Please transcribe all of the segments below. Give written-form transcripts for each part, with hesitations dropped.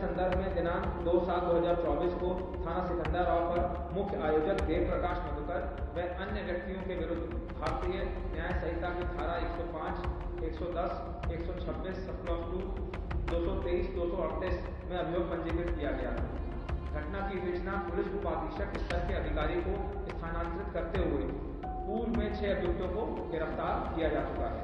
संदर्भ में दिनांक 2/7/2024 को थाना सिकंदराबाद पर मुख्य आयोजक देव प्रकाश मधुकर व अन्य व्यक्तियों के विरुद्ध भारतीय न्याय संहिता की धारा 105, 110, 126, 2 223, 238 में अभियोग पंजीकृत किया गया। घटना की विवेचना पुलिस उपाधीक्षक स्तर के अधिकारी को स्थानांतरित करते हुए पूर्व में 6 अभियुक्तों को गिरफ्तार किया जा चुका है।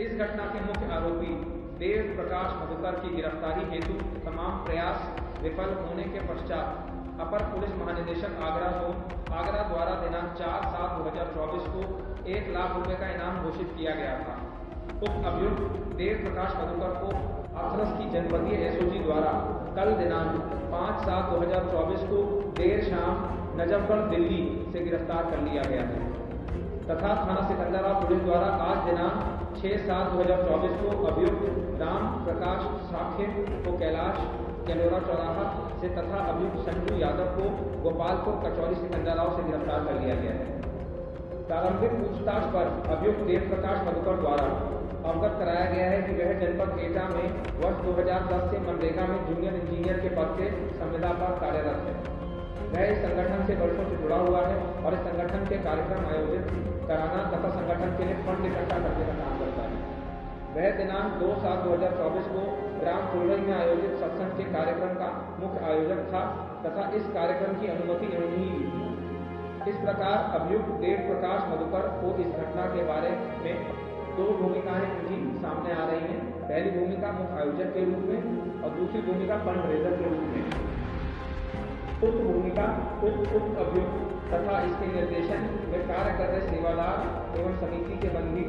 इस घटना के मुख्य आरोपी देव प्रकाश मधुकर की गिरफ्तारी हेतु तमाम प्रयास विफल होने के पश्चात अपर पुलिस महानिदेशक आगरा जोन आगरा द्वारा दिनांक 4/7/2024 को 1 लाख रुपए का इनाम घोषित किया गया था। उक्त अभियुक्त देव प्रकाश मधुकर को हाथरस की जनपदीय एसओजी द्वारा कल दिनांक 5/7/2024 को देर शाम नजफगढ़ दिल्ली से गिरफ्तार कर लिया गया है तथा थाना सिकंदराबाद पुलिस द्वारा आज दिनांक 6/7/2024 को अभियुक्त राम प्रकाश साखे को कैलाश कैलोरा चौराहा से तथा अभियुक्त संजू यादव को गोपालपुर कचौरी सिकंदराबाद से गिरफ्तार कर लिया गया है। प्रारंभिक पूछताछ पर अभियुक्त देव प्रकाश मधुकर द्वारा अवगत कराया गया है कि वह जनपद एटा में वर्ष 2010 से मनरेगा में जूनियर इंजीनियर के पद से संविदा पर कार्यरत है। वह इस संगठन से वर्षों से जुड़ा हुआ है और इस संगठन के कार्यक्रम आयोजित कराना तथा संगठन के लिए फंड इकट्ठा करने का काम करता है। वह दिनांक 2/7/2024 को ग्राम फुलवई में आयोजित सत्संग के कार्यक्रम का मुख्य आयोजक था तथा इस कार्यक्रम की अनुमति नहीं ली थी। इस प्रकार अभियुक्त देव प्रकाश मधुकर को इस घटना के बारे में 2 भूमिकाएं उनकी सामने आ रही हैं। पहली भूमिका मुख्य आयोजक के रूप में और दूसरी भूमिका फंड रेजर के रूप में। उक्त भूमिका उक्त अभियुक्त तथा इसके निर्देशन में कार्य कर रहे सेवादार एवं समिति के बंदी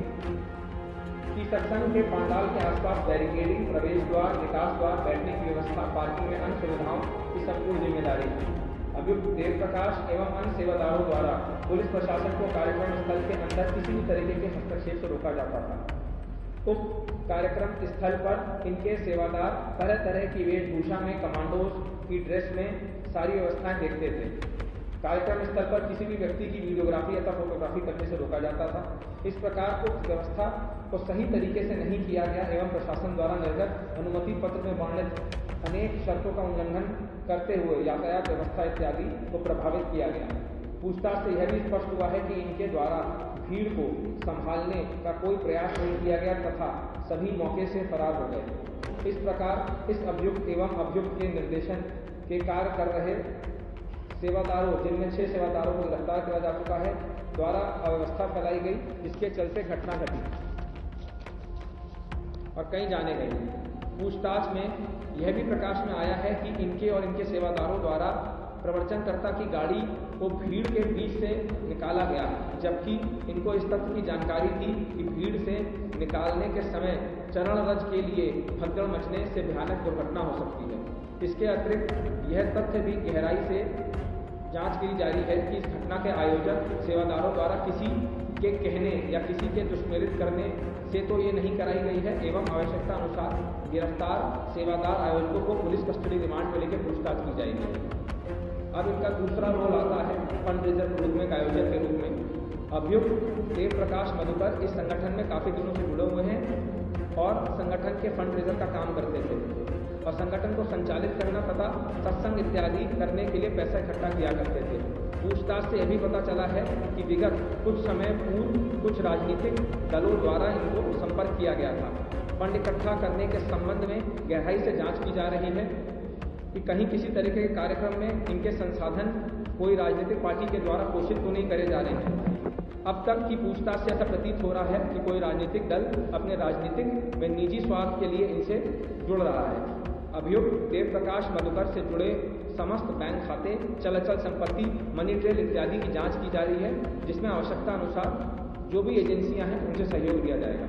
की सत्संग के पंडाल के आसपास बैरिकेडिंग, प्रवेश द्वार, निकास द्वार, बैठने की व्यवस्था, पार्किंग में अन्य सुविधाओं की संपूर्ण जिम्मेदारी है। अभियुक्त देव प्रकाश एवं अन्य सेवादारों द्वारा पुलिस प्रशासन को कार्यक्रम स्थल के अंदर किसी भी तरीके के हस्तक्षेप से रोका जाता था। उक्त कार्यक्रम स्थल पर इनके सेवादार तरह तरह की वेशभूषा में कमांडोज की ड्रेस में सारी व्यवस्थाएं देखते थे। कार्यक्रम स्थल पर किसी भी व्यक्ति की वीडियोग्राफी अथवा फोटोग्राफी करने से रोका जाता था। इस प्रकार उक्त व्यवस्था को सही तरीके से नहीं किया गया एवं प्रशासन द्वारा निर्गत अनुमति पत्र में वर्णित अनेक शर्तों का उल्लंघन करते हुए यातायात व्यवस्था इत्यादि को प्रभावित किया गया। पूछताछ से यह भी स्पष्ट हुआ है कि इनके द्वारा भीड़ को संभालने का कोई प्रयास नहीं किया गया तथा सभी मौके से फरार हो गए। इस प्रकार इस अभियुक्त एवं अभियुक्त के निर्देशन के कार्य कर रहे सेवादारों, जिनमें 6 सेवादारों को गिरफ्तार किया जा चुका है, द्वारा अव्यवस्था फैलाई गई, जिसके चलते घटना घटी और कई जाने गए। पूछताछ में यह भी प्रकाश में आया है कि इनके और इनके सेवादारों द्वारा प्रवचनकर्ता की गाड़ी को भीड़ के बीच से निकाला गया, जबकि इनको इस तथ्य की जानकारी थी कि भीड़ से निकालने के समय चरण रज के लिए भगदड़ मचने से भयानक दुर्घटना हो सकती है। इसके अतिरिक्त यह तथ्य भी गहराई से जांच की जा रही है कि इस घटना के आयोजक सेवादारों द्वारा किसी के कहने या किसी के दुष्प्रेरित करने से तो ये नहीं कराई गई है एवं आवश्यकता अनुसार गिरफ्तार सेवादार आयोजकों को पुलिस कस्टडी रिमांड में लेकर पूछताछ की जाएगी। अब इनका दूसरा रोल आता है फंड रेजर के रूप में, आयोजक के रूप में। अभियुक्त देव प्रकाश मधुकर इस संगठन में काफी दिनों से जुड़े हुए हैं और संगठन के फंड रेजर का काम करते थे और संगठन को संचालित करना तथा सत्संग इत्यादि करने के लिए पैसा इकट्ठा किया करते थे। पूछताछ से यह भी पता चला है कि विगत कुछ समय पूर्व कुछ राजनीतिक दलों द्वारा इनको संपर्क किया गया था। फंड इकट्ठा करने के संबंध में गहराई से जांच की जा रही है कि कहीं किसी तरीके के कार्यक्रम में इनके संसाधन कोई राजनीतिक पार्टी के द्वारा पोषित तो नहीं करे जा रहे हैं। अब तक की पूछताछ से ऐसा प्रतीत हो रहा है कि कोई राजनीतिक दल अपने राजनीतिक व निजी स्वार्थ के लिए इनसे जुड़ रहा है। अभियुक्त देव प्रकाश मधुकर से जुड़े समस्त बैंक खाते, चल अचल संपत्ति, मनी ट्रेल इत्यादि की जांच की जा रही है, जिसमें आवश्यकता अनुसार जो भी एजेंसियां हैं उनसे सहयोग दिया जाएगा।